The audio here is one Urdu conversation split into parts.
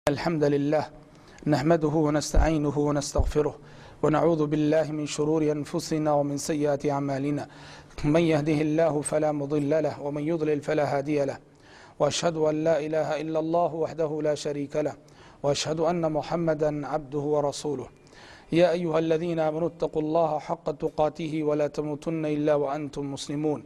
الحمد لله نحمده ونستعينه ونستغفره ونعوذ بالله من شرور أنفسنا ومن سيئات أعمالنا من يهده الله فلا مضل له ومن يضلل فلا هادي له وأشهد أن لا إله إلا الله وحده لا شريك له وأشهد أن محمدا عبده ورسوله يا أيها الذين آمنوا اتقوا الله حق تقاته ولا تموتن إلا وأنتم مسلمون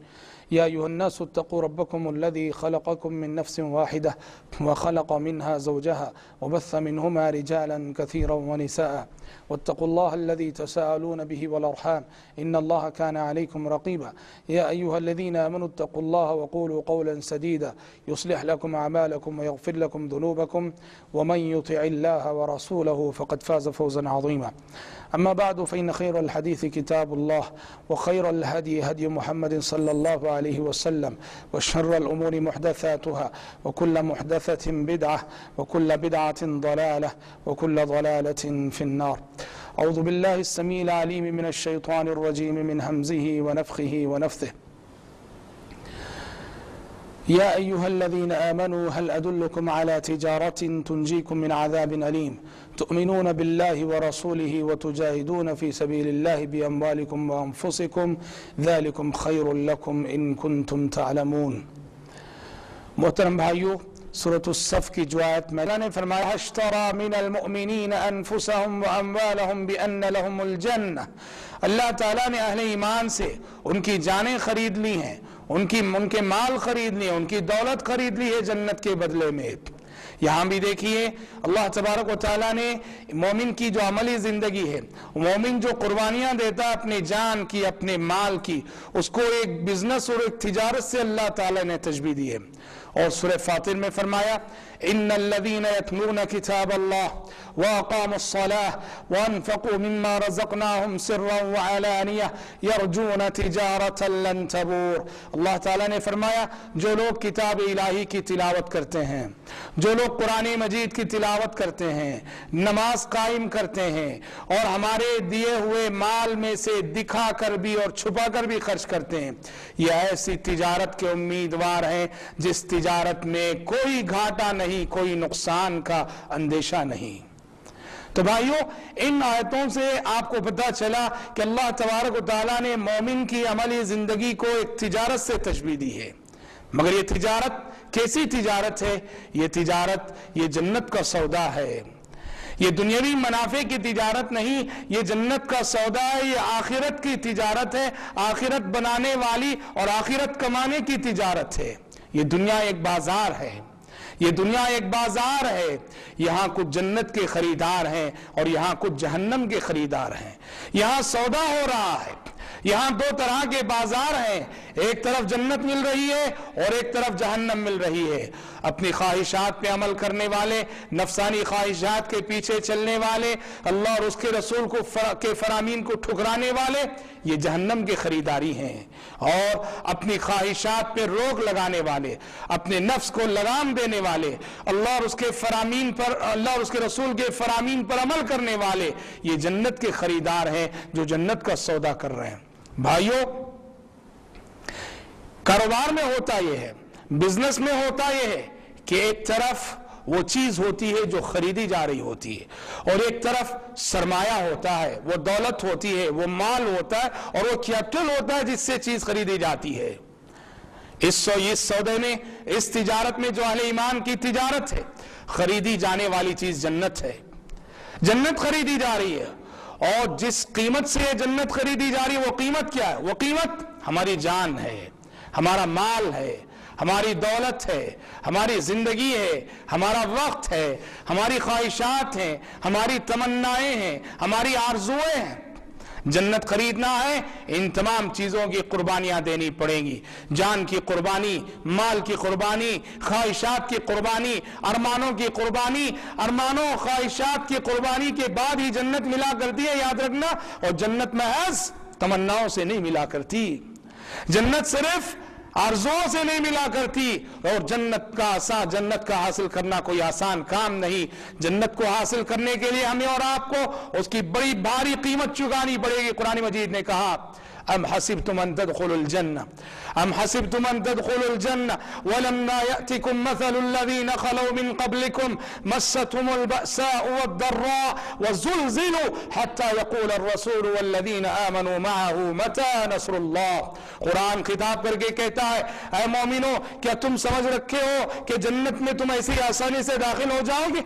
يا أيها الناس اتقوا ربكم الذي خلقكم من نفس واحدة وخلق منها زوجها وبث منهما رجالا كثيرا ونساء واتقوا الله الذي تساءلون به والأرحام إن الله كان عليكم رقيبا يا أيها الذين آمنوا اتقوا الله وقولوا قولا سديدا يصلح لكم أعمالكم ويغفر لكم ذنوبكم ومن يطع الله ورسوله فقد فاز فوزا عظيما أما بعد فإن خير الحديث كتاب الله وخير الهدي هدي محمد صلى الله عليه وسلم وشر الأمور محدثاتها وكل محدثة بدعة وكل بدعة ضلالة وكل ضلالة في النار أعوذ بالله السميع العليم من الشيطان الرجيم من همزه ونفخه ونفثه يا أيها الذين آمنوا هل أدلكم على تجارة تنجيكم من عذاب أليم تؤمنون بالله ورسوله وتجاهدون في سبيل الله بأموالكم وأنفسكم ذلكم خير لكم إن كنتم تعلمون. محترم بھائیو، سورۃ الصف کی جو آیت میں اللہ نے فرمایا اشترى من المؤمنین انفسهم واموالهم بان لهم الجنہ، اللہ تعالیٰ نے اہل ایمان سے ان کی جانیں خرید لی ہیں، ان کے مال خرید لیے، ان کی دولت خرید لی ہے جنت کے بدلے میں۔ یہاں بھی دیکھیے اللہ تبارک و تعالیٰ نے مومن کی جو عملی زندگی ہے، مومن جو قربانیاں دیتا ہے اپنے جان کی، اپنے مال کی، اس کو ایک بزنس اور ایک تجارت سے اللہ تعالیٰ نے تشبیہ دی ہے۔ اور سورہ فاطر میں فرمایا ان الذين يتلون كتاب الله واقاموا الصلاه وانفقوا مما رزقناهم سرا وعلانيه يرجون تجاره لن تبور۔ اللہ تعالیٰ نے فرمایا جو لوگ کتاب الہی کی تلاوت کرتے ہیں، جو لوگ قرآن مجید کی تلاوت کرتے ہیں، نماز قائم کرتے ہیں اور ہمارے دیے ہوئے مال میں سے دکھا کر بھی اور چھپا کر بھی خرچ کرتے ہیں، یہ ایسی تجارت کے امیدوار ہیں جس تجارت میں کوئی گھاٹا نہیں، کوئی نقصان کا اندیشہ نہیں۔ تو بھائیو، ان آیتوں سے آپ کو پتہ چلا کہ اللہ تبارک و تعالیٰ نے مومن کی عملی زندگی کو ایک تجارت سے تشبیہ دی ہے۔ مگر یہ تجارت کیسی تجارت ہے؟ یہ تجارت یہ جنت کا سودا ہے، یہ دنیاوی منافع کی تجارت نہیں، یہ جنت کا سودا ہے، یہ آخرت کی تجارت ہے، آخرت بنانے والی اور آخرت کمانے کی تجارت ہے۔ یہ دنیا ایک بازار ہے، یہ دنیا ایک بازار ہے، یہاں کچھ جنت کے خریدار ہیں اور یہاں کچھ جہنم کے خریدار ہیں۔ یہاں سودا ہو رہا ہے، یہاں دو طرح کے بازار ہیں، ایک طرف جنت مل رہی ہے اور ایک طرف جہنم مل رہی ہے۔ اپنی خواہشات پہ عمل کرنے والے، نفسانی خواہشات کے پیچھے چلنے والے، اللہ اور اس کے رسول کے فرامین کو ٹھکرانے والے، یہ جہنم کے خریداری ہیں۔ اور اپنی خواہشات پہ روک لگانے والے، اپنے نفس کو لگام دینے والے، اللہ اور اس کے فرامین پر، اللہ اور اس کے رسول کے فرامین پر عمل کرنے والے، یہ جنت کے خریدار ہیں جو جنت کا سودا کر رہے ہیں۔ بھائیو، کاروبار میں ہوتا یہ ہے، بزنس میں ہوتا یہ ہے کہ ایک طرف وہ چیز ہوتی ہے جو خریدی جا رہی ہوتی ہے اور ایک طرف سرمایہ ہوتا ہے، وہ دولت ہوتی ہے، وہ مال ہوتا ہے اور وہ کیپٹل ہوتا ہے جس سے چیز خریدی جاتی ہے۔ اس سودے میں، اس تجارت میں جو اہل ایمان کی تجارت ہے، خریدی جانے والی چیز جنت ہے، جنت خریدی جا رہی ہے۔ اور جس قیمت سے یہ جنت خریدی جا رہی ہے وہ قیمت کیا ہے؟ وہ قیمت ہماری جان ہے، ہمارا مال ہے، ہماری دولت ہے، ہماری زندگی ہے، ہمارا وقت ہے، ہماری خواہشات ہیں، ہماری تمنائیں ہیں، ہماری آرزوئیں ہیں۔ جنت خریدنا ہے، ان تمام چیزوں کی قربانیاں دینی پڑیں گی، جان کی قربانی، مال کی قربانی، خواہشات کی قربانی، ارمانوں کی قربانی، ارمانوں خواہشات کی قربانی کے بعد ہی جنت ملا کرتی ہے، یاد رکھنا۔ اور جنت محض تمناؤں سے نہیں ملا کرتی، جنت صرف آرزوؤں سے نہیں ملا کرتی، اور جنت کا حاصل کرنا کوئی آسان کام نہیں۔ جنت کو حاصل کرنے کے لیے ہمیں اور آپ کو اس کی بڑی بھاری قیمت چکانی پڑے گی۔ قرآن مجید نے کہا أم حسبتم أن تدخلوا الجنة أم حسبتم أن تدخلوا الجنة ولما يأتكم مثل الذين خلوا من قبلكم مستهم البأساء والضراء وزلزلوا حتى يقول الرسول والذين آمنوا معه متى نصر الله. قرآن خطاب کر کے کہتا ہے اے مومنو کیا تم سمجھ رکھے ہو کہ جنت میں تم ایسی آسانی سے داخل ہو جاؤ گے؟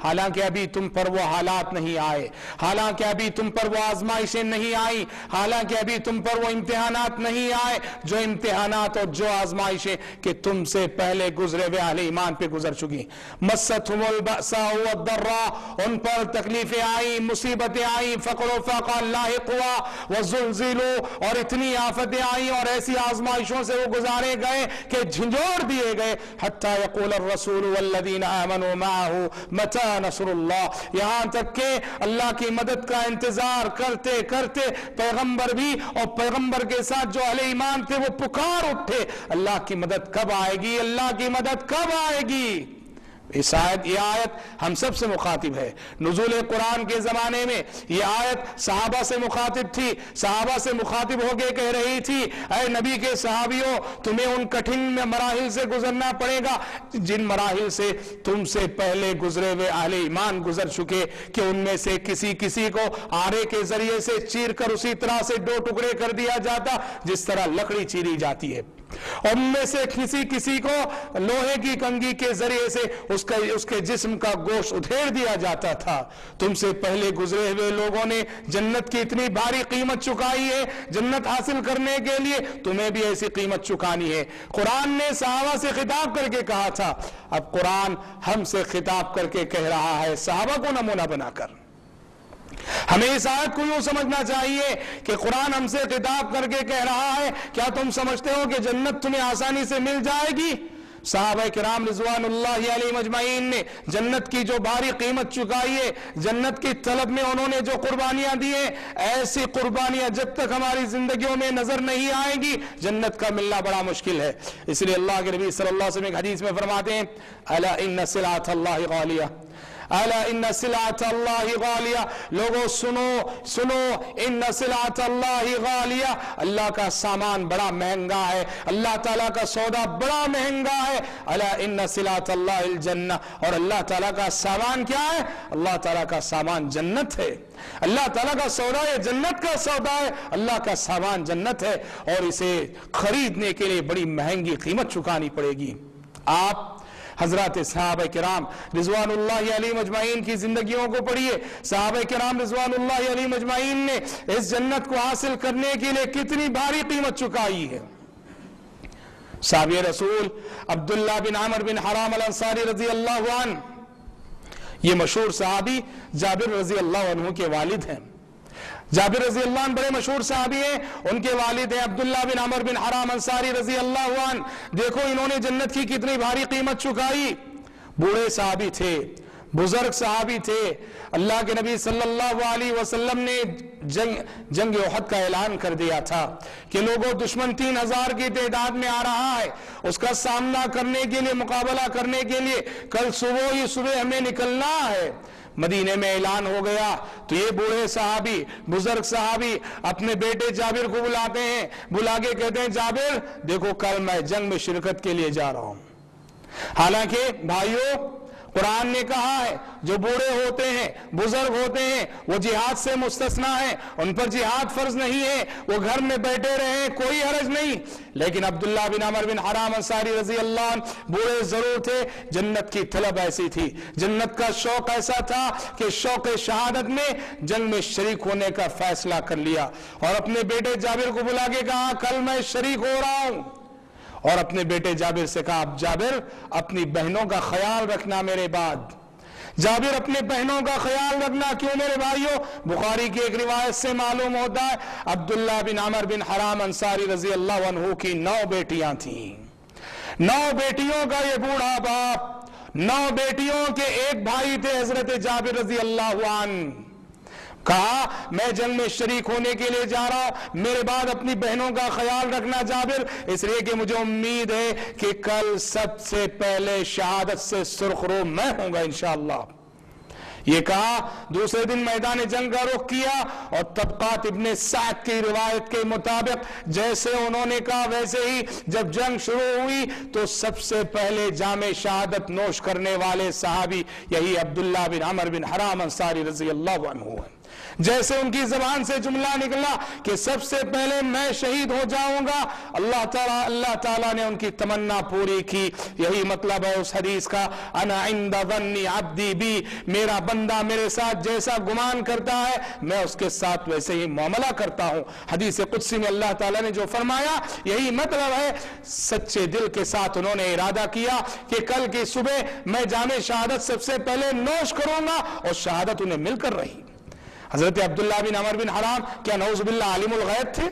حالانکہ ابھی تم پر وہ حالات نہیں آئے، حالانکہ ابھی تم پر وہ آزمائشیں نہیں آئی، حالانکہ ابھی تم پر وہ امتحانات نہیں آئے جو امتحانات اور جو آزمائشیں کہ تم سے پہلے گزرے ہوئے اہل ایمان پہ گزر چکی. مستهم البأساء والضراء، ان پر تکلیفیں آئیں، مصیبتیں آئیں، فقر و فاقہ لاحق ہوا، وزلزلوا، اور اتنی آفتیں آئیں اور ایسی آزمائشوں سے وہ گزارے گئے کہ جھنجھوڑ دیے گئے. حتی یقول الرسول والذین آمنوا معه متى نصر اللہ، یہاں تک کہ اللہ کی مدد کا انتظار کرتے کرتے پیغمبر بھی اور پیغمبر کے ساتھ جو اہل ایمان تھے وہ پکار اٹھے اللہ کی مدد کب آئے گی، اللہ کی مدد کب آئے گی. یہ آیت ہم سب سے مخاطب ہے. نزول قرآن کے زمانے میں یہ آیت صحابہ سے مخاطب تھی، صحابہ سے مخاطب ہو کے کہہ رہی تھی اے نبی کے صحابیوں تمہیں ان کٹھن مراحل سے گزرنا پڑے گا جن مراحل سے تم سے پہلے گزرے ہوئے اہل ایمان گزر چکے، کہ ان میں سے کسی کو آرے کے ذریعے سے چیر کر اسی طرح سے دو ٹکڑے کر دیا جاتا جس طرح لکڑی چیری جاتی ہے، اور ان میں سے کسی کو لوہے کی کنگھی کے ذریعے سے اس کے جسم کا گوشت ادھیڑ دیا جاتا تھا. تم سے پہلے گزرے ہوئے لوگوں نے جنت کی اتنی بھاری قیمت چکائی ہے، جنت حاصل کرنے کے لیے تمہیں بھی ایسی قیمت چکانی ہے. قرآن نے صحابہ سے خطاب کر کے کہا تھا، اب قرآن ہم سے خطاب کر کے کہہ رہا ہے صحابہ کو نمونہ بنا کر. ہمیں اس آیت کو یوں سمجھنا چاہیے کہ قرآن ہم سے خطاب کر کے کہہ رہا ہے کیا تم سمجھتے ہو کہ جنت تمہیں آسانی سے مل جائے گی؟ صحابہ کرام رضوان اللہ علیہم اجمعین نے جنت کی جو بھاری قیمت چکائی ہے، جنت کی طلب میں انہوں نے جو قربانیاں دی ہیں، ایسی قربانیاں جب تک ہماری زندگیوں میں نظر نہیں آئیں گی جنت کا ملنا بڑا مشکل ہے. اس لیے اللہ کے نبی صلی اللہ علیہ وسلم ایک حدیث میں فرماتے ہیں الا ان سلعۃ اللہ غالیہ، الا ان سلعۃ اللہ غالیہ، لوگوں سنو ان سلعۃ اللہ غالیہ، اللہ کا سامان بڑا مہنگا ہے، اللہ تعالیٰ کا سودا بڑا مہنگا ہے. الا ان سلعۃ اللہ الجنہ، اور اللہ تعالیٰ کا سامان کیا ہے؟ اللہ تعالیٰ کا سامان جنت ہے. اللہ تعالیٰ کا سودا ہے، جنت کا سودا ہے، اللہ کا سامان جنت ہے، اور اسے خریدنے کے لیے بڑی مہنگی قیمت چکانی پڑے گی. آپ حضرات صحابہ کرام رضوان اللہ علیہم اجمعین کی زندگیوں کو پڑھیے. صحابہ کرام رضوان اللہ علیہم اجمعین نے اس جنت کو حاصل کرنے کے لیے کتنی بھاری قیمت چکائی ہے. صحابی رسول عبداللہ بن عمر بن حرام الانصاری رضی اللہ عنہ، یہ مشہور صحابی جابر رضی اللہ عنہ کے والد ہیں. جابر رضی اللہ عنہ بڑے مشہور صحابی ہیں، ان کے والد ہیں عبداللہ بن عمر بن حرام انصاری رضی اللہ عنہ. دیکھو انہوں نے جنت کی کتنی بھاری قیمت چکائی. بوڑھے صحابی تھے، بزرگ صحابی تھے. اللہ کے نبی صلی اللہ علیہ وسلم نے جنگ احد کا اعلان کر دیا تھا کہ لوگوں دشمن 3000 کی تعداد میں آ رہا ہے، اس کا سامنا کرنے کے لیے، مقابلہ کرنے کے لیے کل صبح ہمیں نکلنا ہے. مدینے میں اعلان ہو گیا تو یہ بوڑھے صحابی، بزرگ صحابی اپنے بیٹے جابر کو بلاتے ہیں، بلا کے کہتے ہیں جابر دیکھو کل میں جنگ میں شرکت کے لیے جا رہا ہوں. حالانکہ بھائیوں قرآن نے کہا ہے جو بوڑھے ہوتے ہیں، بزرگ ہوتے ہیں، وہ جہاد سے مستثنا ہیں، ان پر جہاد فرض نہیں ہے، وہ گھر میں بیٹھے رہے کوئی حرج نہیں. لیکن عبداللہ بن عمر بن حرام انصاری رضی اللہ عنہ بوڑھے ضرور تھے، جنت کی طلب ایسی تھی، جنت کا شوق ایسا تھا کہ شوق شہادت میں جنگ میں شریک ہونے کا فیصلہ کر لیا، اور اپنے بیٹے جابر کو بلا کے کہا کل میں شریک ہو رہا ہوں. اور اپنے بیٹے جابر سے کہا جابر اپنی بہنوں کا خیال رکھنا میرے بعد. جابر اپنے بہنوں کا خیال رکھنا. کیوں میرے بھائیوں؟ بخاری کی ایک روایت سے معلوم ہوتا ہے عبداللہ بن عمر بن حرام انصاری رضی اللہ عنہ کی 9 بیٹیاں تھیں. 9 بیٹیوں کا یہ بوڑھا باپ، 9 بیٹیوں کے ایک بھائی تھے حضرت جابر رضی اللہ عنہ. کہا میں جنگ میں شریک ہونے کے لیے جا رہا ہوں، میرے بعد اپنی بہنوں کا خیال رکھنا جابر، اس لیے کہ مجھے امید ہے کہ کل سب سے پہلے شہادت سے سرخرو میں ہوں گا انشاءاللہ. یہ کہا، دوسرے دن میدان جنگ کا رخ کیا، اور طبقات ابن سعد کی روایت کے مطابق جیسے انہوں نے کہا ویسے ہی جب جنگ شروع ہوئی تو سب سے پہلے جام شہادت نوش کرنے والے صحابی یہی عبداللہ بن عمر بن حرام انصاری رضی اللہ عنہ ہیں۔ جیسے ان کی زبان سے جملہ نکلا کہ سب سے پہلے میں شہید ہو جاؤں گا، اللہ تعالیٰ نے ان کی تمنا پوری کی۔ یہی مطلب ہے اس حدیث کا، انا عند ظن عبدی بی، میرا بندہ میرے ساتھ جیسا گمان کرتا ہے میں اس کے ساتھ ویسے ہی معاملہ کرتا ہوں۔ حدیث قدسی میں اللہ تعالیٰ نے جو فرمایا یہی مطلب ہے۔ سچے دل کے ساتھ انہوں نے ارادہ کیا کہ کل کی صبح میں جام شہادت سب سے پہلے نوش کروں گا، اور شہادت انہیں مل کر رہی۔ حضرت عبداللہ بن عمر بن حرام کیا نعوذ باللہ عالم الغیب تھے؟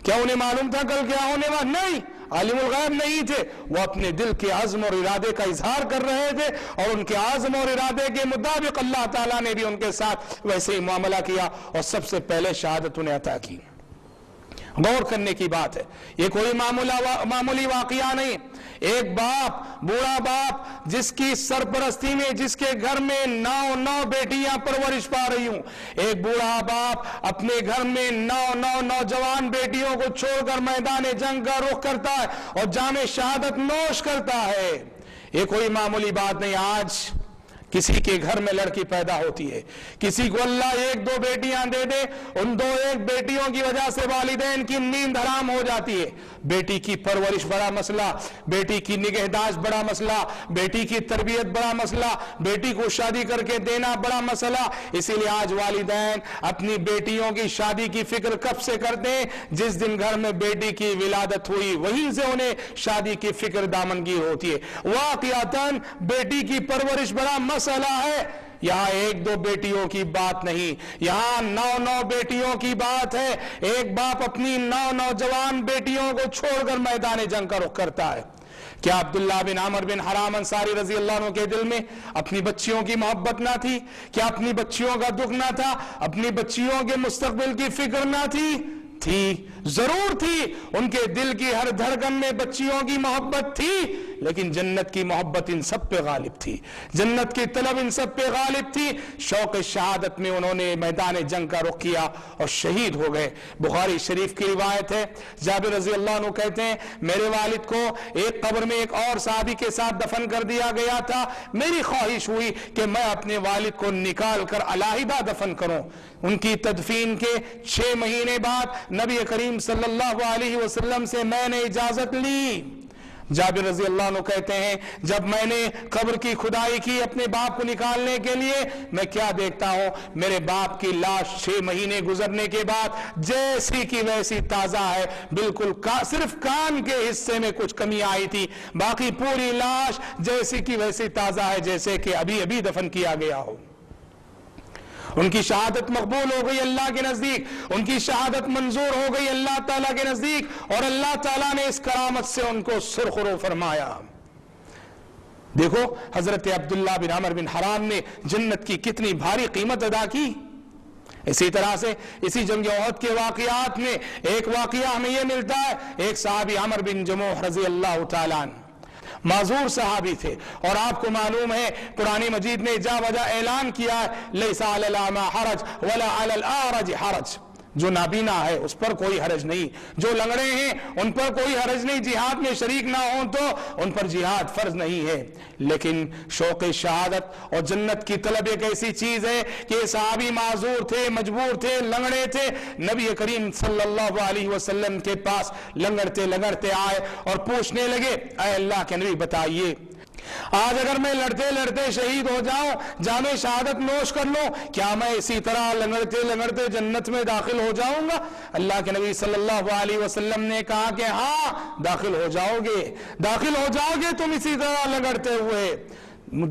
کیا انہیں معلوم تھا کل کیا ہونے والا؟ نہیں، عالم الغیب نہیں تھے، وہ اپنے دل کے عزم اور ارادے کا اظہار کر رہے تھے، اور ان کے عزم اور ارادے کے مطابق اللہ تعالیٰ نے بھی ان کے ساتھ ویسے ہی معاملہ کیا اور سب سے پہلے شہادت انہیں عطا کی۔ غور کرنے کی بات ہے، یہ کوئی معمولی واقعہ نہیں۔ ایک باپ، بوڑھا باپ جس کی سرپرستی میں جس کے گھر میں 9 بیٹیاں پرورش پا رہی ہوں، ایک بوڑھا باپ اپنے گھر میں 9 نوجوان بیٹیوں کو چھوڑ کر میدان جنگ کا رخ کرتا ہے اور جام شہادت نوش کرتا ہے، یہ کوئی معمولی بات نہیں۔ آج کسی کے گھر میں لڑکی پیدا ہوتی ہے، کسی کو اللہ 1-2 بیٹیاں دے دے، ان 2-1 بیٹیوں کی وجہ سے والدین کی نیند حرام ہو جاتی ہے۔ بیٹی کی پرورش بڑا مسئلہ، بیٹی کی نگہداشت بڑا مسئلہ، بیٹی کی تربیت بڑا مسئلہ، بیٹی کو شادی کر کے دینا بڑا مسئلہ۔ اسی لیے آج والدین اپنی بیٹیوں کی شادی کی فکر کب سے کرتے ہیں؟ جس دن گھر میں بیٹی کی ولادت ہوئی وہیں سے انہیں شادی کی فکر دامنگیر ہوتی ہے۔ واقعتاً بیٹی کی پرورش بڑا مسئلہ ہے۔ یہاں 1-2 بیٹیوں کی بات نہیں، یہاں 9 بیٹیوں کی بات ہے۔ ایک باپ اپنی 9 نوجوان بیٹیوں کو چھوڑ کر میدان جنگ کا رخ کرتا ہے۔ کیا عبداللہ بن عمر بن حرام انصاری رضی اللہ عنہ کے دل میں اپنی بچیوں کی محبت نہ تھی؟ کیا اپنی بچیوں کا دکھ نہ تھا؟ اپنی بچیوں کے مستقبل کی فکر نہ تھی؟ تھی، ضرور تھی۔ ان کے دل کی ہر دھڑکن میں بچیوں کی محبت تھی، لیکن جنت کی محبت ان سب پہ غالب تھی، جنت کی طلب ان سب پہ غالب تھی۔ شوق شہادت میں انہوں نے میدان جنگ کا رخ کیا اور شہید ہو گئے۔ بخاری شریف کی روایت ہے، جابر رضی اللہ عنہ کہتے ہیں میرے والد کو ایک قبر میں ایک اور صحابی کے ساتھ دفن کر دیا گیا تھا، میری خواہش ہوئی کہ میں اپنے والد کو نکال کر علیحدہ دفن کروں۔ ان کی تدفین کے 6 مہینے بعد نبی کریم صلی اللہ علیہ وسلم سے میں نے اجازت لی۔ جابر رضی اللہ عنہ کہتے ہیں جب میں نے قبر کی کھدائی کی اپنے باپ کو نکالنے کے لیے، میں کیا دیکھتا ہوں، میرے باپ کی لاش 6 مہینے گزرنے کے بعد جیسی کی ویسی تازہ ہے، بالکل صرف کان کے حصے میں کچھ کمی آئی تھی، باقی پوری لاش جیسی کی ویسی تازہ ہے جیسے کہ ابھی دفن کیا گیا ہو۔ ان کی شہادت مقبول ہو گئی اللہ کے نزدیک، ان کی شہادت منظور ہو گئی اللہ تعالیٰ کے نزدیک، اور اللہ تعالیٰ نے اس کرامت سے ان کو سرخرو فرمایا۔ دیکھو حضرت عبداللہ بن عمر بن حرام نے جنت کی کتنی بھاری قیمت ادا کی۔ اسی طرح سے اسی جنگ احد کے واقعات میں ایک واقعہ ہمیں یہ ملتا ہے، ایک صحابی عمر بن جموح رضی اللہ تعالیٰ عنہ معذور صحابی تھے، اور آپ کو معلوم ہے قرآن مجید نے جا وجہ اعلان کیا ہے لیس علی الاعمی حرج ولا علی الاعرج حرج، جو نابینا ہے اس پر کوئی حرج نہیں، جو لنگڑے ہیں ان پر کوئی حرج نہیں، جہاد میں شریک نہ ہوں تو ان پر جہاد فرض نہیں ہے۔ لیکن شوق شہادت اور جنت کی طلب ایک ایسی چیز ہے کہ صحابی معذور تھے، مجبور تھے، لنگڑے تھے، نبی کریم صلی اللہ علیہ وسلم کے پاس لنگڑتے آئے اور پوچھنے لگے اے اللہ کے نبی بتائیے آج اگر میں لڑتے شہید ہو جاؤں، جام شہادت نوش کر لوں، کیا میں اسی طرح لنگڑتے جنت میں داخل ہو جاؤں گا؟ اللہ کے نبی صلی اللہ علیہ وسلم نے کہا کہ ہاں داخل ہو جاؤ گے تم اسی طرح لنگڑتے ہوئے۔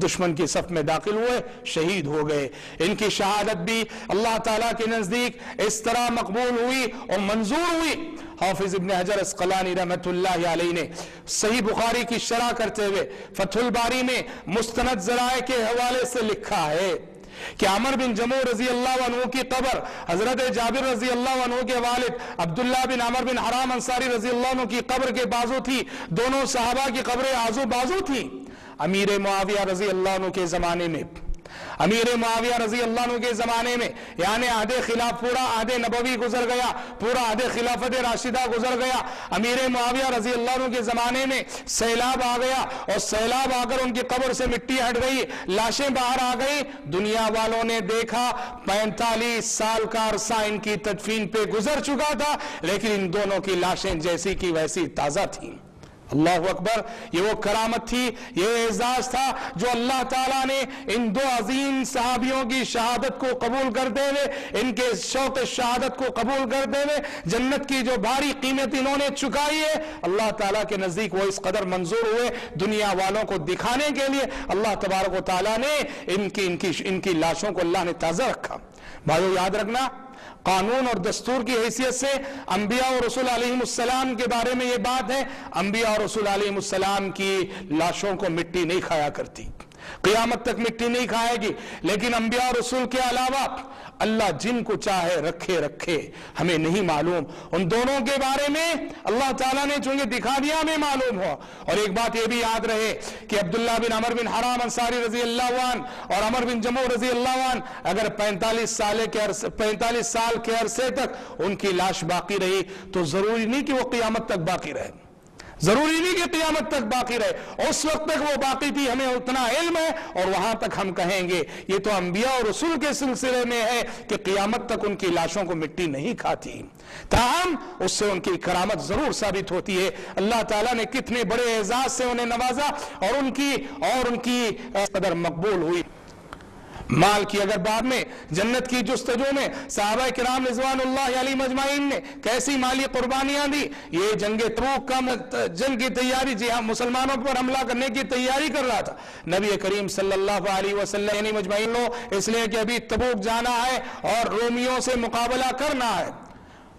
دشمن کی صف میں داخل ہوئے، شہید ہو گئے۔ ان کی شہادت بھی اللہ تعالیٰ کے نزدیک اس طرح مقبول ہوئی اور منظور ہوئی۔ حافظ ابن حجر اسقلانی رحمت اللہ علیہ نے صحیح بخاری کی شرح کرتے ہوئے فتح الباری میں مستند ذرائع کے حوالے سے لکھا ہے کہ عمر بن جموح رضی اللہ عنہ کی قبر حضرت جابر رضی اللہ عنہ کے والد عبداللہ بن عمر بن حرام انصاری رضی اللہ عنہ کی قبر کے بازو تھی، دونوں صحابہ کی قبریں آزو بازو تھی۔ امیر معاویہ رضی اللہ عنہ کے زمانے میں امیر معاویہ رضی اللہ عنہ کے زمانے میں یعنی عہد خلاف پورا عہد نبوی گزر گیا، پورا عہد خلافت راشدہ گزر گیا، امیر معاویہ رضی اللہ عنہ کے زمانے میں سیلاب آ گیا، اور سیلاب آ کر ان کی قبر سے مٹی ہٹ گئی، لاشیں باہر آ گئی، دنیا والوں نے دیکھا 45 سال کا عرصہ ان کی تدفین پہ گزر چکا تھا، لیکن ان دونوں کی لاشیں جیسی کی ویسی تازہ تھیں۔ اللہ اکبر، یہ وہ کرامت تھی، یہ اعزاز تھا جو اللہ تعالیٰ نے ان دو عظیم صحابیوں کی شہادت کو قبول کرتے ہوئے، ان کے شوق شہادت کو قبول کرتے ہوئے جنت کی جو بھاری قیمت انہوں نے چکائی ہے، اللہ تعالیٰ کے نزدیک وہ اس قدر منظور ہوئے، دنیا والوں کو دکھانے کے لیے اللہ تبارک و تعالیٰ نے ان کی لاشوں کو اللہ نے تازہ رکھا۔ بھائیو یاد رکھنا، قانون اور دستور کی حیثیت سے انبیاء اور رسول علیہ السلام کے بارے میں یہ بات ہے، انبیاء اور رسول علیہ السلام کی لاشوں کو مٹی نہیں کھایا کرتی، قیامت تک مٹی نہیں کھائے گی، لیکن انبیاء اور رسول کے علاوہ اللہ جن کو چاہے رکھے، ہمیں نہیں معلوم، ان دونوں کے بارے میں اللہ تعالیٰ نے چونکہ دکھا دیا ہمیں معلوم ہو۔ اور ایک بات یہ بھی یاد رہے کہ عبداللہ بن عمر بن حرام انصاری رضی اللہ عنہ اور عمر بن جموع رضی اللہ عنہ اگر 45 سال کے عرصے تک ان کی لاش باقی رہی تو ضروری نہیں کہ وہ قیامت تک باقی رہے، ضروری نہیں کہ قیامت تک باقی رہے، اس وقت تک وہ باقی تھی، ہمیں اتنا علم ہے، اور وہاں تک ہم کہیں گے یہ تو انبیاء اور رسول کے سلسلے میں ہے کہ قیامت تک ان کی لاشوں کو مٹی نہیں کھاتی، تاہم اس سے ان کی کرامت ضرور ثابت ہوتی ہے۔ اللہ تعالیٰ نے کتنے بڑے اعزاز سے انہیں نوازا اور ان کی قدر مقبول ہوئی۔ مال کی اگر بعد میں جنت کی جستجو میں صحابہ کرام رضوان اللہ علیہ مجمعین نے کیسی مالی قربانیاں دی، یہ جنگ تبوک کا جنگ کی تیاری، جی ہاں مسلمانوں پر حملہ کرنے کی تیاری کر رہا تھا نبی کریم صلی اللہ علیہ وسلم یعنی مجمعین لو، اس لیے کہ ابھی تبوک جانا ہے اور رومیوں سے مقابلہ کرنا ہے،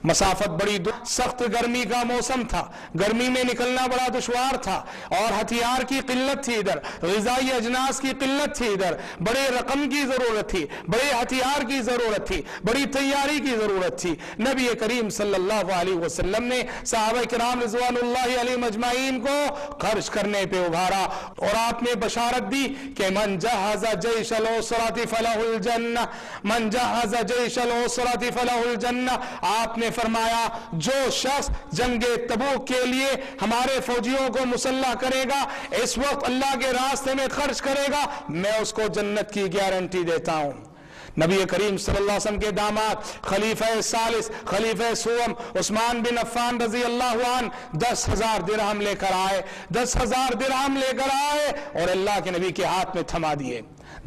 مسافت بڑی سخت گرمی کا موسم تھا، گرمی میں نکلنا بڑا دشوار تھا، اور ہتھیار کی قلت تھی، ادھر غذائی اجناس کی قلت تھی، ادھر بڑے رقم کی ضرورت تھی، بڑے ہتھیار کی ضرورت تھی، بڑی تیاری کی ضرورت تھی۔ نبی کریم صلی اللہ علیہ وسلم نے صحابہ کرام رضوان اللہ علیہ مجمعین کو خرچ کرنے پہ ابھارا، اور آپ نے بشارت دی کہ من جہز جیش العسرۃ فلہ الجنہ، من جہز جیش العسرۃ فلہ الجنہ، آپ نے فرمایا جو شخص جنگ تبوک کے لیے ہمارے فوجیوں کو مسلح کرے گا، اس وقت اللہ کے راستے میں خرچ کرے گا، میں اس کو جنت کی گارنٹی دیتا ہوں۔ نبی کریم صلی اللہ علیہ وسلم کے داماد خلیفہ ثالث خلیفہ سوم عثمان بن عفان رضی اللہ عنہ 10,000 درہم لے کر آئے، 10,000 درہم لے کر آئے اور اللہ کے نبی کے ہاتھ میں تھما دیے۔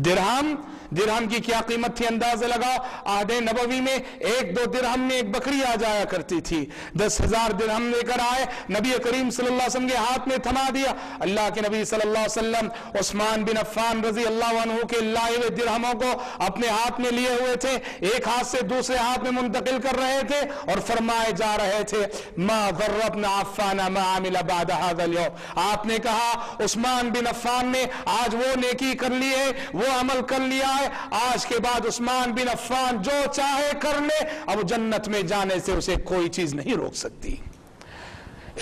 درہم کی کیا قیمت تھی اندازہ لگاؤ، عہد نبوی میں 1-2 درہم میں ایک بکری آ جایا کرتی تھی، 10,000 درہم لے کر آئے، نبی کریم صلی اللہ علیہ وسلم کے ہاتھ میں تھما دیا۔ اللہ کے نبی صلی اللہ علیہ وسلم عثمان بن عفان رضی اللہ عنہ کے لائے ہوئے درہموں کو اپنے ہاتھ میں لیے ہوئے تھے، ایک ہاتھ سے دوسرے ہاتھ میں منتقل کر رہے تھے اور فرمائے جا رہے تھے ما ضر ابن عفان ما عمل بعد هذا اليوم، آپ نے کہا عثمان بن عفان نے آج وہ نیکی کر لی ہے، وہ عمل کر لیا ہے، آج کے بعد عثمان بن عفان جو چاہے کر لے، اب جنت میں جانے سے اسے کوئی چیز نہیں روک سکتی۔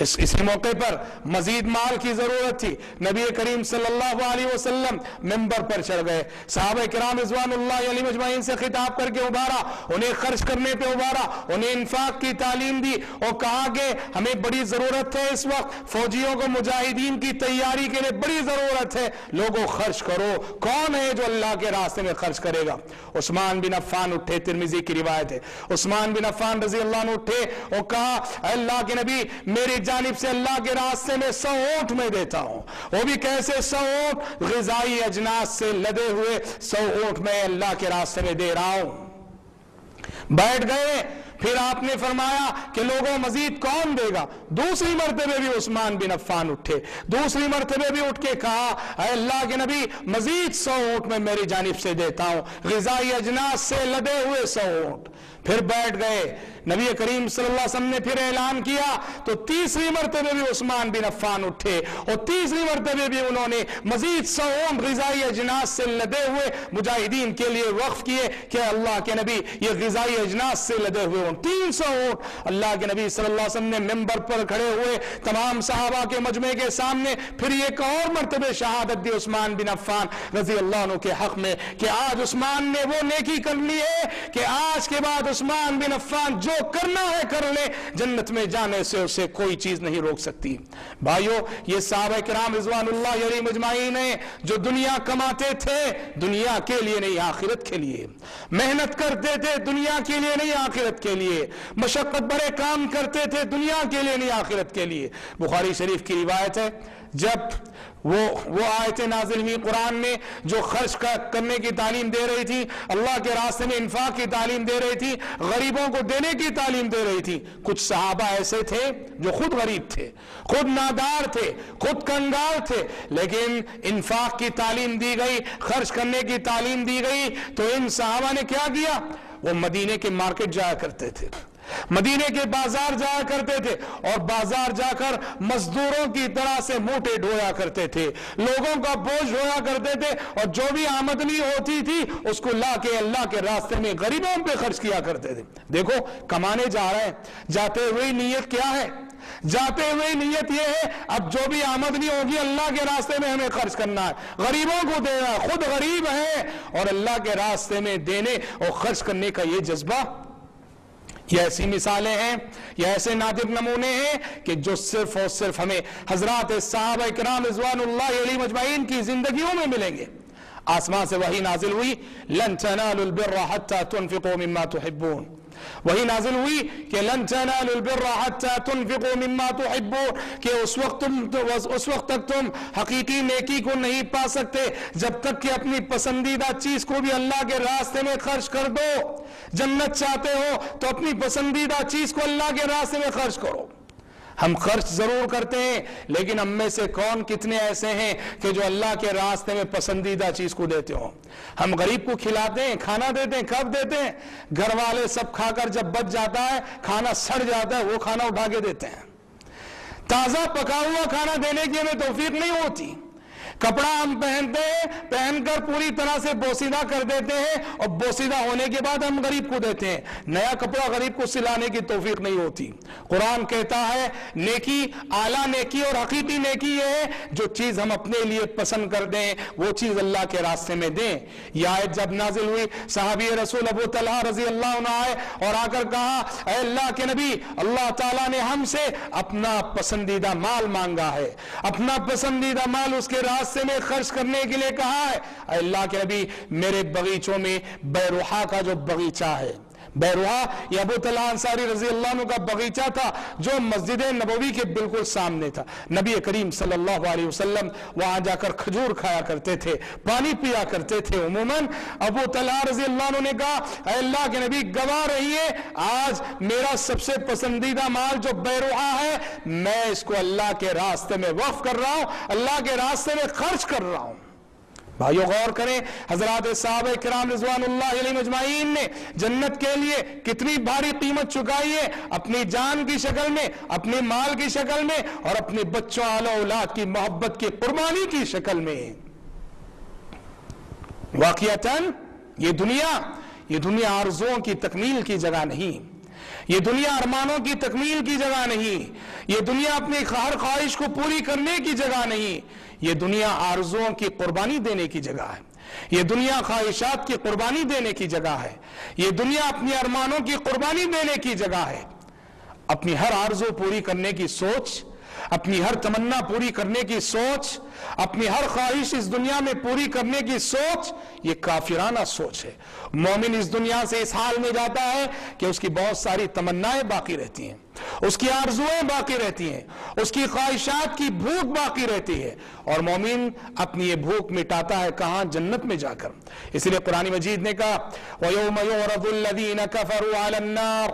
اسی موقع پر مزید مال کی ضرورت تھی، نبی کریم صلی اللہ علیہ وسلم منبر پر چڑھ گئے، صحابہ کرام رضوان اللہ علیہ مجمعین سے خطاب کر کے ابھارا، انہیں خرچ کرنے پہ ابھارا، انہیں انفاق کی تعلیم دی اور کہا کہ ہمیں بڑی ضرورت ہے، اس وقت فوجیوں کو مجاہدین کی تیاری کے لیے بڑی ضرورت ہے، لوگوں خرچ کرو، کون ہے جو اللہ کے راستے میں خرچ کرے گا؟ عثمان بن عفان اٹھے، ترمذی کی روایت ہے، عثمان بن عفان رضی اللہ عنہ اٹھے اور کہا اللہ کے نبی میری جانب سے اللہ کے راستے میں 100 اونٹ میں دیتا ہوں، وہ بھی کیسے 100 اونٹ؟ غذائی اجناس سے لدے ہوئے 100 اونٹ میں اللہ کے راستے میں دے رہا ہوں۔ بیٹھ گئے، پھر آپ نے فرمایا کہ لوگوں مزید کون دے گا؟ دوسری مرتبہ بھی عثمان بن عفان اٹھے، دوسری مرتبہ بھی اٹھ کے کہا اے اللہ کے نبی مزید 100 اونٹ میں میری جانب سے دیتا ہوں، غذائی اجناس سے لدے ہوئے 100 اونٹ۔ پھر بیٹھ گئے، نبی کریم صلی اللہ علیہ وسلم نے پھر اعلان کیا تو تیسری مرتبہ بھی عثمان بن عفان اٹھے اور تیسری مرتبہ بھی انہوں نے مزید 100 اونٹ غذائی اجناس سے لدے ہوئے مجاہدین کے لیے وقف کیے کہ اللہ کے نبی یہ غذائی اجناس سے لدے ہوئے اونٹ 300 اونٹ اللہ کے نبی صلی اللہ علیہ وسلم نے ممبر پر کھڑے ہوئے تمام صحابہ کے مجمع کے سامنے پھر ایک اور مرتبہ شہادت دی عثمان بن عفان رضی اللہ عنہ کے حق میں کہ آج عثمان نے وہ نیکی کر لی ہے کہ آج کے بعد عثمان بن عفان جو کرنا ہے کر لے، جنت میں جانے سے اسے کوئی چیز نہیں روک سکتی۔ بھائیو، یہ صحابہ کرام رضوان اللہ علیہم اجمعین ہیں جو دنیا کماتے تھے دنیا کے لیے نہیں آخرت کے لیے، محنت کرتے تھے دنیا کے لیے نہیں آخرت کے لیے، مشقت بڑے کام کرتے تھے دنیا کے لیے نہیں آخرت کے لیے۔ بخاری شریف کی روایت ہے جب وہ آیتیں نازل ہوئی قرآن میں جو خرچ کرنے کی تعلیم دے رہی تھی، اللہ کے راستے میں انفاق کی تعلیم دے رہی تھی، غریبوں کو دینے کی تعلیم دے رہی تھی، کچھ صحابہ ایسے تھے جو خود غریب تھے، خود نادار تھے، خود کنگال تھے، لیکن انفاق کی تعلیم دی گئی، خرچ کرنے کی تعلیم دی گئی تو ان صحابہ نے کیا کیا؟ وہ مدینے کے مارکیٹ جایا کرتے تھے، مدینے کے بازار جایا کرتے تھے اور بازار جا کر مزدوروں کی طرح سے موٹے ڈھویا کرتے تھے، لوگوں کا بوجھ ڈھویا کرتے تھے اور جو بھی آمدنی ہوتی تھی اس کو لا کے اللہ کے راستے میں غریبوں پہ خرچ کیا کرتے تھے۔ دیکھو کمانے جا رہے ہیں، جاتے ہوئے نیت کیا ہے؟ جاتے ہوئے نیت یہ ہے اب جو بھی آمدنی ہوگی اللہ کے راستے میں ہمیں خرچ کرنا ہے، غریبوں کو دینا ہے، خود غریب ہے اور اللہ کے راستے میں دینے اور خرچ کرنے کا یہ جذبہ۔ یہ ایسی مثالیں ہیں، یہ ایسے نادر نمونے ہیں کہ جو صرف اور صرف ہمیں حضرات صحابہ کرام رضوان اللہ علیہم اجمعین کی زندگیوں میں ملیں گے۔ آسمان سے وحی نازل ہوئی لن تنالوا البر حتى تنفقوا مما تحبون، وہی نازل ہوئی کہ لن تنالوا البر حتى تنفقوا مما تحبون کہ اس وقت تک تم حقیقی نیکی کو نہیں پا سکتے جب تک کہ اپنی پسندیدہ چیز کو بھی اللہ کے راستے میں خرچ کر دو۔ جنت چاہتے ہو تو اپنی پسندیدہ چیز کو اللہ کے راستے میں خرچ کرو۔ ہم خرچ ضرور کرتے ہیں لیکن ہم میں سے کون کتنے ایسے ہیں کہ جو اللہ کے راستے میں پسندیدہ چیز کو دیتے ہوں؟ ہم غریب کو کھلاتے ہیں، کھانا دیتے ہیں، کب دیتے ہیں؟ گھر والے سب کھا کر جب بچ جاتا ہے، کھانا سڑ جاتا ہے، وہ کھانا اٹھا کے دیتے ہیں۔ تازہ پکا ہوا کھانا دینے کی ہمیں توفیق نہیں ہوتی۔ کپڑا ہم پہنتے ہیں، پہن کر پوری طرح سے بوسیدہ کر دیتے ہیں اور بوسیدہ ہونے کے بعد ہم غریب کو دیتے ہیں۔ نیا کپڑا غریب کو سلانے کی توفیق نہیں ہوتی۔ قرآن کہتا ہے نیکی، اعلیٰ نیکی اور حقیقی نیکی یہ ہے جو چیز ہم اپنے لیے پسند کر دیں وہ چیز اللہ کے راستے میں دیں۔ یہ آیت جب نازل ہوئی صحابی رسول ابو طلحہ رضی اللہ عنہ آئے اور آ کر کہا اے اللہ کے نبی، اللہ تعالیٰ نے ہم سے اپنا پسندیدہ مال مانگا ہے، اپنا پسندیدہ مال اس کے راستے میں خرچ کرنے کے لیے کہا ہے۔ اے اللہ کے نبی، میرے باغیچوں میں بیروحا کا جو باغیچہ ہے، بیروحا یہ ابو طلحہ انصاری رضی اللہ عنہ کا باغیچہ تھا جو مسجد نبوی کے بالکل سامنے تھا۔ نبی کریم صلی اللہ علیہ وسلم وہاں جا کر کھجور کھایا کرتے تھے، پانی پیا کرتے تھے۔ عموماً ابو طلحہ رضی اللہ عنہ نے کہا اے اللہ کے نبی گواہ رہیے، آج میرا سب سے پسندیدہ مال جو بیروحا ہے میں اس کو اللہ کے راستے میں وقف کر رہا ہوں، اللہ کے راستے میں خرچ کر رہا ہوں۔ بھائیو غور کریں، حضرات صحابہ کرام رضوان اللہ علیہم اجمعین نے جنت کے لیے کتنی بھاری قیمت چکائی ہے، اپنی جان کی شکل میں، اپنے مال کی شکل میں اور اپنے بچوں اہل اولاد کی محبت کی قربانی کی شکل میں۔ واقعتاً یہ دنیا آرزوؤں کی تکمیل کی جگہ نہیں، یہ دنیا ارمانوں کی تکمیل کی جگہ نہیں، یہ دنیا اپنی ہر خواہش کو پوری کرنے کی جگہ نہیں، یہ دنیا آرزوؤں کی قربانی دینے کی جگہ ہے، یہ دنیا خواہشات کی قربانی دینے کی جگہ ہے، یہ دنیا اپنی ارمانوں کی قربانی دینے کی جگہ ہے۔ اپنی ہر آرزو پوری کرنے کی سوچ، اپنی ہر تمنا پوری کرنے کی سوچ، اپنی ہر خواہش اس دنیا میں پوری کرنے کی سوچ، یہ کافرانہ سوچ ہے۔ مومن اس دنیا سے اس حال میں جاتا ہے کہ اس کی بہت ساری تمنائیں باقی رہتی ہیں، اس کی آرزویں باقی رہتی ہیں، اس کی خواہشات کی بھوک باقی رہتی ہے، اور مومن اپنی یہ بھوک مٹاتا ہے کہاں؟ جنت میں جا کر۔ اس لیے قرآن مجید نے کہا وَيَوْمَ يُعْرَضُ الَّذِينَ كَفَرُوا عَلَى النَّارِ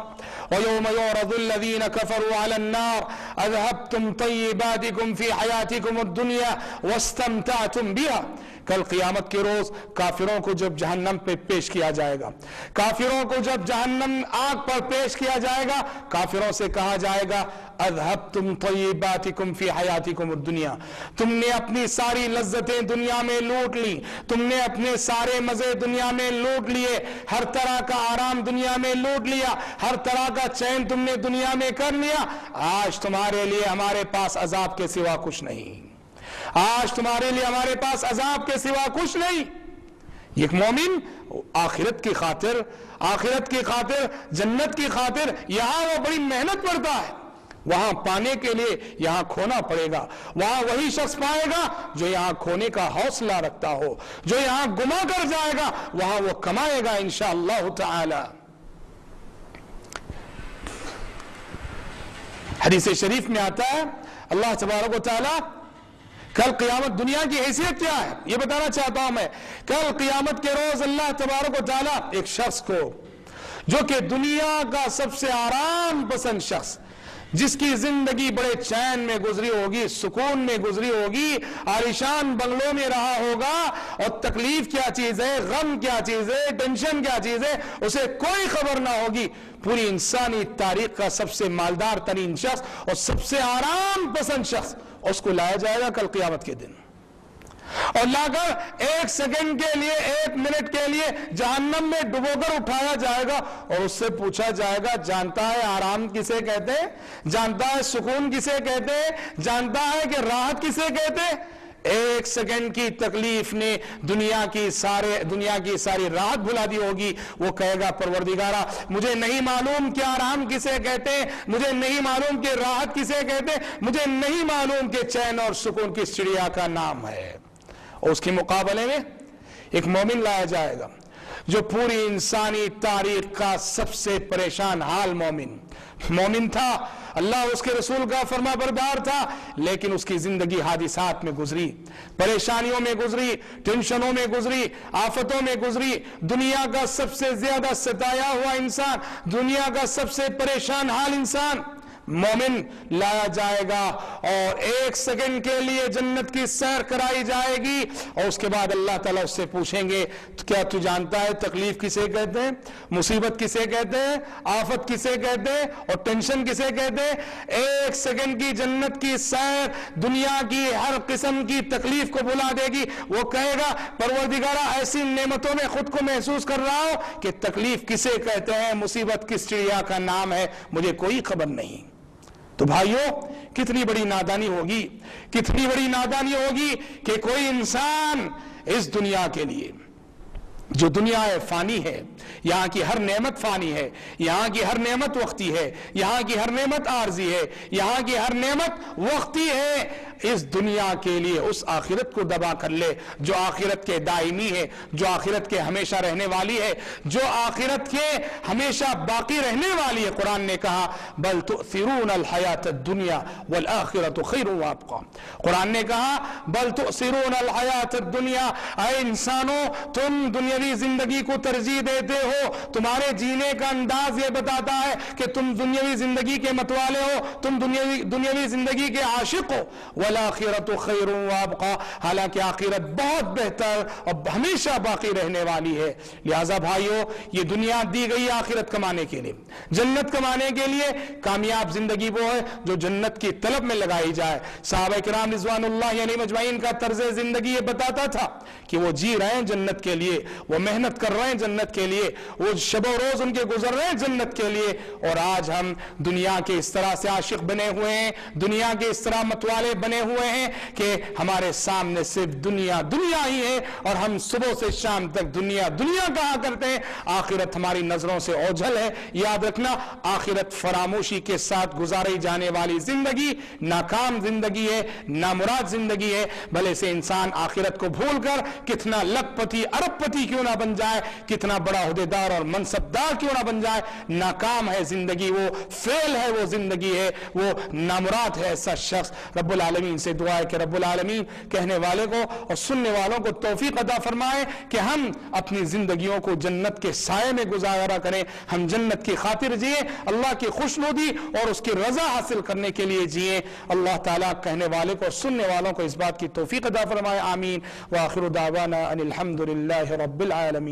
وَيَوْمَ يُعْرَضُ الَّذِينَ كَفَرُوا عَلَى النَّارِ أَذْهَبْتُمْ طَيِّبَاتِكُمْ فِي حَيَاتِكُمُ الدُّنْيَا وَاسْتَمْتَعْتُمْ بِهَا کل قیامت کے روز کافروں کو جب جہنم پہ پیش کیا جائے گا، کافروں کو جب جہنم آگ پر پیش کیا جائے گا، کافروں سے کہا جائے گا اذهبتم طیباتکم فی حیاتکم الدنیا، تم نے اپنی ساری لذتیں دنیا میں لوٹ لی، تم نے اپنے سارے مزے دنیا میں لوٹ لیے، ہر طرح کا آرام دنیا میں لوٹ لیا، ہر طرح کا چین تم نے دنیا میں کر لیا، آج تمہارے لیے ہمارے پاس عذاب کے سوا کچھ نہیں، آج تمہارے لیے ہمارے پاس عذاب کے سوا کچھ نہیں۔ ایک مومن آخرت کی خاطر، آخرت کی خاطر، جنت کی خاطر یہاں وہ بڑی محنت کرتا ہے، وہاں پانے کے لیے یہاں کھونا پڑے گا، وہاں وہی شخص پائے گا جو یہاں کھونے کا حوصلہ رکھتا ہو، جو یہاں گما کر جائے گا وہاں وہ کمائے گا انشاءاللہ تعالی۔ حدیث شریف میں آتا ہے اللہ تبارک و تعالی کل قیامت، دنیا کی حیثیت کیا ہے یہ بتانا چاہتا ہوں میں۔ کل قیامت کے روز اللہ تبارک و تعالی ایک شخص کو جو کہ دنیا کا سب سے آرام پسند شخص، جس کی زندگی بڑے چین میں گزری ہوگی، سکون میں گزری ہوگی، عالیشان بنگلوں میں رہا ہوگا، اور تکلیف کیا چیز ہے، غم کیا چیز ہے، ٹینشن کیا چیز ہے اسے کوئی خبر نہ ہوگی، پوری انسانی تاریخ کا سب سے مالدار ترین شخص اور سب سے آرام پسند شخص، اس کو لایا جائے گا کل قیامت کے دن، اور لا کر ایک سیکنڈ کے لیے، ایک منٹ کے لیے جہنم میں ڈبو کر اٹھایا جائے گا، اور اس سے پوچھا جائے گا جانتا ہے آرام کسے کہتے ہیں، جانتا ہے سکون کسے کہتے ہیں، جانتا ہے کہ راحت کسے کہتے ہیں؟ ایک سیکنڈ کی تکلیف نے دنیا کی ساری راحت بھلا دی ہوگی، وہ کہے گا پروردگارا مجھے نہیں معلوم کہ آرام کسے کہتے ہیں، مجھے نہیں معلوم کہ راحت کسے کہتے ہیں، مجھے نہیں معلوم کہ چین اور سکون کس چڑیا کا نام ہے۔ اور اس کے مقابلے میں ایک مومن لایا جائے گا جو پوری انسانی تاریخ کا سب سے پریشان حال مومن تھا، اللہ اس کے رسول کا فرما بردار تھا، لیکن اس کی زندگی حادثات میں گزری، پریشانیوں میں گزری، ٹینشنوں میں گزری، آفتوں میں گزری، دنیا کا سب سے زیادہ ستایا ہوا انسان، دنیا کا سب سے پریشان حال انسان مومن لایا جائے گا، اور ایک سیکنڈ کے لیے جنت کی سیر کرائی جائے گی، اور اس کے بعد اللہ تعالیٰ اس سے پوچھیں گے کیا تو جانتا ہے تکلیف کسے کہتے ہیں، مصیبت کسے کہتے ہیں، آفت کسے کہتے ہیں، اور ٹینشن کسے کہتے ہیں؟ ایک سیکنڈ کی جنت کی سیر دنیا کی ہر قسم کی تکلیف کو بھلا دے گی، وہ کہے گا پروردگارا ایسی نعمتوں میں خود کو محسوس کر رہا ہوں کہ تکلیف کسے کہتے ہیں، مصیبت کس چڑیا کا نام ہے مجھے کوئی خبر نہیں۔ تو بھائیوں کتنی بڑی نادانی ہوگی، کتنی بڑی نادانی ہوگی کہ کوئی انسان اس دنیا کے لیے، جو دنیا ہے فانی ہے، یہاں کی ہر نعمت فانی ہے، یہاں کی ہر نعمت وقتی ہے، یہاں کی ہر نعمت عارضی ہے، یہاں کی ہر نعمت وقتی ہے، اس دنیا کے لیے اس آخرت کو دبا کر لے جو آخرت کے دائمی ہے، جو آخرت کے ہمیشہ رہنے والی ہے، جو آخرت کے ہمیشہ باقی رہنے والی ہے۔ قرآن نے کہا بل تؤثرون الحیات الدنیا والآخرت خیر وابقی، قرآن نے کہا بل تؤثرون الحیات الدنیا، اے انسانوں تم دنیاوی زندگی کو ترجیح دیتے ہو، تمہارے جینے کا انداز یہ بتاتا ہے کہ تم دنیاوی زندگی کے متوالے ہو، تم دنیاوی زندگی کے عاشق ہو، والآخرت خیر وابقی، حالانکہ آخرت بہت بہتر اور ہمیشہ باقی رہنے والی ہے۔ لہذا بھائیو یہ دنیا دی گئی آخرت کمانے کے لیے، جنت کمانے کے لیے، کامیاب زندگی وہ ہے جو جنت کی طلب میں لگائی جائے۔ صحابہ کرام رضوان اللہ علیہم اجمعین کا طرز زندگی یہ بتاتا تھا کہ وہ جی رہے ہیں جنت کے لیے، وہ محنت کر رہے ہیں جنت کے لیے، وہ شب و روز ان کے گزر رہے ہیں جنت کے لیے، اور آج ہم دنیا کے اس طرح سے عاشق بنے ہوئے ہیں، دنیا کے اس طرح متوالے بنے ہوئے ہیں کہ ہمارے سامنے صرف دنیا ہی ہے، اور ہم صبح سے شام تک دنیا کہا کرتے ہیں، آخرت ہماری نظروں سے اوجھل ہے۔ یاد رکھنا آخرت فراموشی کے ساتھ گزاری جانے والی زندگی، ناکام زندگی ہے، نامراد زندگی ہے، بھلے سے انسان آخرت کو بھول کر کتنا لکھ پتی ارب پتی کیوں نہ بن جائے، کتنا بڑا عہدے عہدیدار اور منصبدار کیوں نہ بن جائے، ناکام ہے زندگی، وہ فیل ہے، وہ زندگی ہے، وہ نامراد ہے ایسا شخص۔ رب العالمین سے دعا ہے کہ رب العالمین کہنے والے کو اور سننے والوں کو توفیق عطا فرمائے کہ ہم اپنی زندگیوں کو جنت کے سائے میں گزارا کریں، ہم جنت کی خاطر جئیں، اللہ کی خوشنودی اور اس کی رضا حاصل کرنے کے لیے جئیں۔ اللہ تعالیٰ کہنے والے کو اور سننے والوں کو اس بات کی توفیق عطا فرمائے، آمین۔ وآخر دعوانا ان الحمد للہ رب العالمین۔